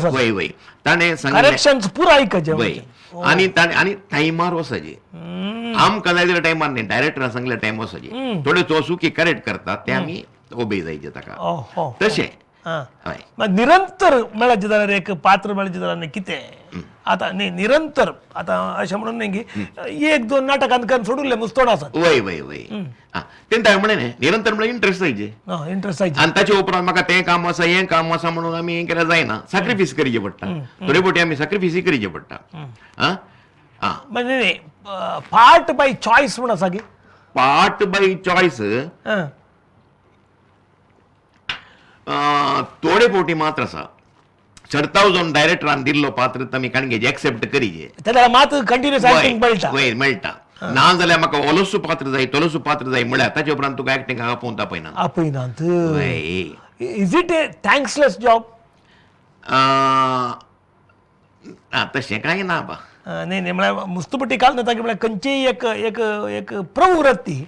वय वय ताणें सांगिल्लें पुरा आयकचें वय आनी टायमार वचचे आमकां जाय जाल्यार टायमार न्ही डायरेक्टरान सांगले टायम वचचे थोडे चोसू की करेक्ट करतात ते आमी ओबे जायचे ताका तशें निरंतर मेळचे जाल्यार एक पात्र मेळचें जाल्यार कितें आतां न्ही निरंतर आतां अशें म्हणून न्ही की 1-2 नाटकांत करून सोडूंक मुस्तोड आसात वय वय वय तें हांवें म्हणलें न्ही निरंतर म्हळ्यार इंट्रस्ट जायचे आनी ताचे उपरांत म्हाका तें काम आसा हें काम आसा म्हणून आमी हें केल्यार जायना सॅक्रिफायस करचें पडटा थोडे फावटी आमी सॅक्रिफायस करचें पडटा आ. म्हणजे नाही पार्ट बाय चॉईस म्हण आसा गे पार्ट बाय चॉईस हं. थोडे पोटी मात्र आसा चढताव जावन डायरेक्टरान दिल्लो पात्र तमी काणगेजे एक्सेप्ट करीजे तेन्ना मात कंटिन्युअस ऍक्टिंग मेळटा वय मेळटा ना जाल्यार म्हाका ओलोसू पात्र जाय तोलोसू पात्र जाय म्हळ्यार ताचे उपरांत तुका एक्टिंग हांगा पोवता पळयना आपयनात वय इज इट ए थँक्सलेस जॉब तशें कांय ना बा नाही नाही म्हळ्यार मुस्तुपटी काल नव्हता की म्हळ्यार खंयचीय एक एक एक प्रवृत्ती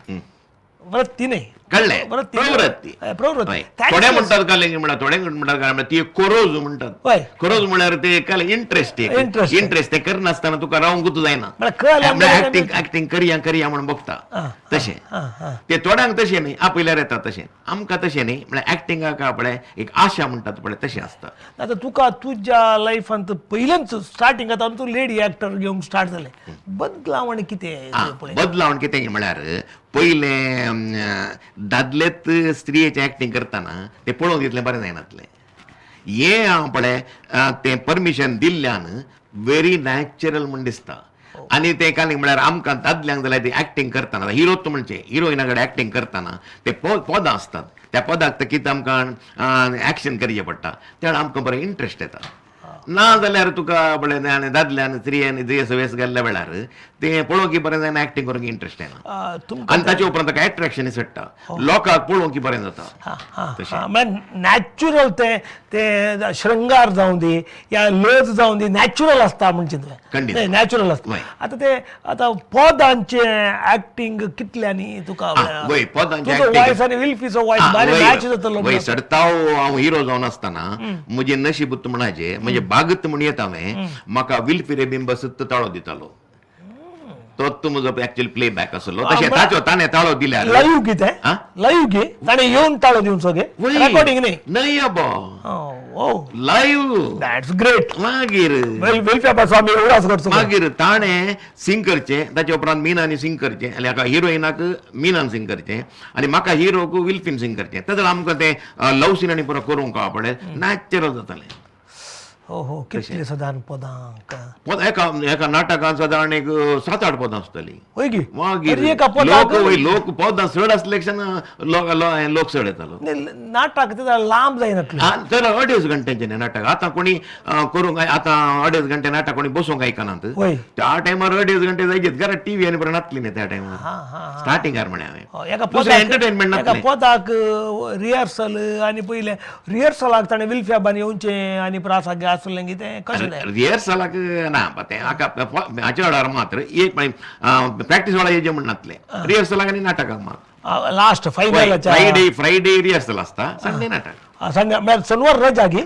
वृत्ती नाही कळ्ळें प्रवृत्ती प्रवृत्ती प्रवृत्ती हय. थोडे म्हणतात काले म्हळ्यार थोडे म्हणटात काय ती कोरोज म्हणटात हय कोरोज म्हळ्यार ते काले इंटरेस्ट Interest. इंटरेस्ट ते करनासतना तुका रावंकूच जायना म्हळ्यार कळ्ळें एक्टिंग एक्टिंग करया म्हणून बघता तशें ते थोड्यांक तशें न्ही आपयल्यार येता तशें आमकां तशें न्ही म्हळ्यार एक्टिंगाक आपणे एक आशा म्हणटात पळय तशें आसता आता तुका तुज्या लायफांत पयलेंच स्टार्टिंगांत तूं लेडी एक्टर घेवंक स्टार्ट जालें बदलावण कितें पळय बदलावण कितें म्हळ्यार पयले दादलेत स्त्रियेचें एक्टिंग करतना ते पळोवंक तितलें बरें जायनातलें हें हांव पळय तें परमिशन दिल्ल्यान व्हेरी नॅचरल म्हण दिसता आनी ते कांय म्हळ्यार आमकां दादल्यांक जाल्यार ती एक्टिंग करतना हिरोच म्हणजे हिरोइना कडेन एक्टिंग करतना ते पदां आसतात त्या पदाक ते कितें आमकां एक्शन करचें पडटा त्या वेळार आमकां बरें इंट्रस्ट येता ना जाल्यार तुका पळय आनी दादल्यान स्त्रियांनी जे सवेस गेल्ल्या वेळार ते पळोवंक बरें जायना एक्टिंग करूंक इंट्रस्ट येना तुमकां आनी ताचे उपरांत ताका एट्रॅक्शन सुट्टा लोकांक पळोवंक बरें जाता म्हळ्यार नॅचरल ते ते श्रृंगार जावं दी या लज जावं दी नॅचरल आसता म्हणजे खंडीत. नॅचरल आसता वय. आतां ते आतां पदांचे एक्टिंग कितल्यांनी तुका वय पदांचे तुजो वॉयस आनी विल्फीचो वॉयस बारी मॅच जातलो वय सडताव हांव हिरो जावन आसतना म्हजे नशीब म्हणचे म्हणजे बागत म्हण येता हांवें म्हाका विल्फी बिंब सत्त ताळो दितालो तोच म्हजो एक्चुअली प्ले बॅक आसलो तशें ताचो ताणें ताळो दिल्यार लाईव्ह कितें लाईव्ह गे ताणें येवन ताळो दिवचो गे रेकॉर्डिंग न्ही नाही अबो ओ लाईव्ह दॅट्स ग्रेट मागीर वेलफेअर स्वामी एवढाच करचो मागीर ताणें सिंग करचें ताचे उपरांत मिनानी सिंग करचें आनी हाका हिरोइनाक मिनान सिंग करचें आनी म्हाका हिरोक विल्फीन सिंग करचें ताका आमकां तें लव सीन आनी परत करूंक पळय नॅचरल जातालें हो हो कितले सदान पदांक एका नाटकांत सादारण एक 7-8 पदां आसतलीं होय गे मागीर तरी एका पदाक लोक पदां चड आसलेक्षण लोक चड येतालो नाटक ते लांब जायनातलें तर 2.5 घंट्यांचें न्ही नाटक आतां कोणी करूंक आतां 2.5 घंटे नाटक कोणी बसूंक आयकनात होय त्या टायमार 2.5 घंटे जायचेत घरात टीव्ही आनी बरें नासली न्ही त्या टायमार स्टार्टिंगार म्हणे हांवें एका दुसरें एंटरटेनमेंट एका नासलें पदाक रिहर्सल आनी पयले रिहर्सलाक ताणें विल्फ्याबान येवचें आनी प्रासाक आसलें कितें कशें तें रिहर्सलाक ना तें हाच्या वेळार मात्र एक प्रॅक्टीस वेळार येजें म्हण नासलें रिहर्सलाक आनी नाटकाक मात लास्ट फायनलाच्या फ्रायडे रिहर्सल आसता संडे नाटक संडे म्हळ्यार शनिवार रजा गे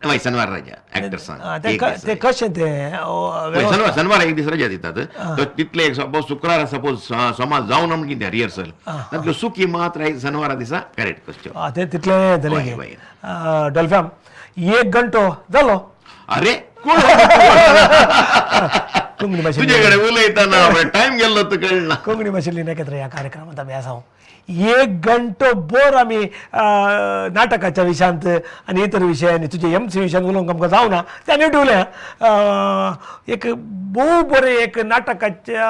हय शनिवार रजा एक्टर्सांक ते कशें तें शनिवार एक दीस रजा दितात तो तितले सपोज शुक्रार सपोज समाज जावन आमी कितें रिहर्सल तातूंतल्यो सुकी मात्र शनिवारा दिसा करेक्ट करच्यो ते तितलें जालें वय, गे वय. डॉल्फॅम 1 घंटो जालो अरे कोंकणी भाशेन तुजे कडेन उलयतना टायम गेल्लो तू कळना कोंकणी भाशेंतली नखेत्र ह्या कार्यक्रमांत आमी आसा 1 घंटो बोर आमी नाटकाच्या विशयांत आनी इतर विशयांनी तुजे MC विशयान उलोवंक आमकां जावना त्या निवडुल्या एक भोव बरें एक नाटकाच्या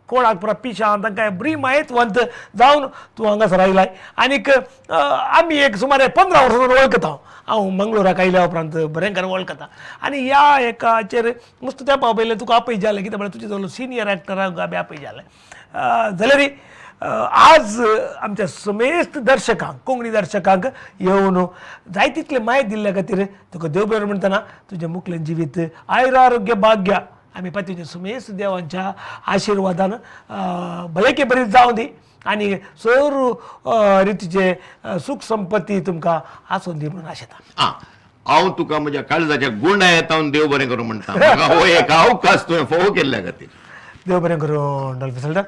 कोणाक पुरा पिशां तांकां बरी मायेतवंत जावन तूं हांगासर आयलाय आनीक आमी एक सुमारे 15 वर्सां वळखता हांव मंगळुराक आयल्या उपरांत बरेंकार वळखता आनी ह्या एकाचेर नुस्तें त्या पावयलें तुका आपय जालें कित्याक म्हळ्यार तुजे जवळ सिनियर एक्टराक आमी आपय जालें जाल्यार आज आमच्या समेस्त दर्शकांक कोंकणी दर्शकांक येवन जाय तितले माहिती दिल्ल्या खातीर तुका देव बरें म्हणटना तुजें मुखलें जिवीत आयुरारोग्य भाग्य आमी तुजे समेस्त देवांच्या आशिर्वादान भलायकी बरी जावं दी आनी सर रितीचे सुख संपत्ती तुमकां आसूं दी म्हणून आशेता हांव तुका म्हज्या काळजाच्या गुंडा येता देव बरें करूं म्हणटा म्हाका हो एक अवकाश तुवें फोव केल्ल्या खातीर देव बरें करूं डॉल्फी सल्टन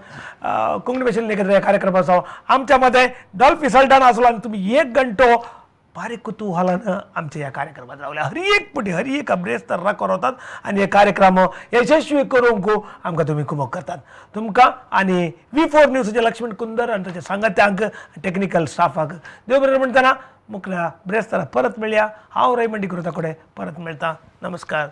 कोंकणी भाशेन ह्या कार्यक्रमाचो आमच्या मध्ये डॉल्फी सल्टन आसलो आनी तुमी 1 घंटो बारीक कुतूहलान आमच्या ह्या कार्यक्रमात रावल्या हरी एक अभ्रेस्तर राखतात आनी हे कार्यक्रम यशस्वी करूंक आमकां तुमी कुमक करतात तुमकां आनी V4 न्यूजचे लक्ष्मण कुंदर आनी ताच्या सांगात्यांक टेक्निकल स्टाफाक देव बरें म्हणटना मुखल्या ब्रेस्तारा परत मेळया हांव रयमंडी करुता कडेन परत मेळटा नमस्कार.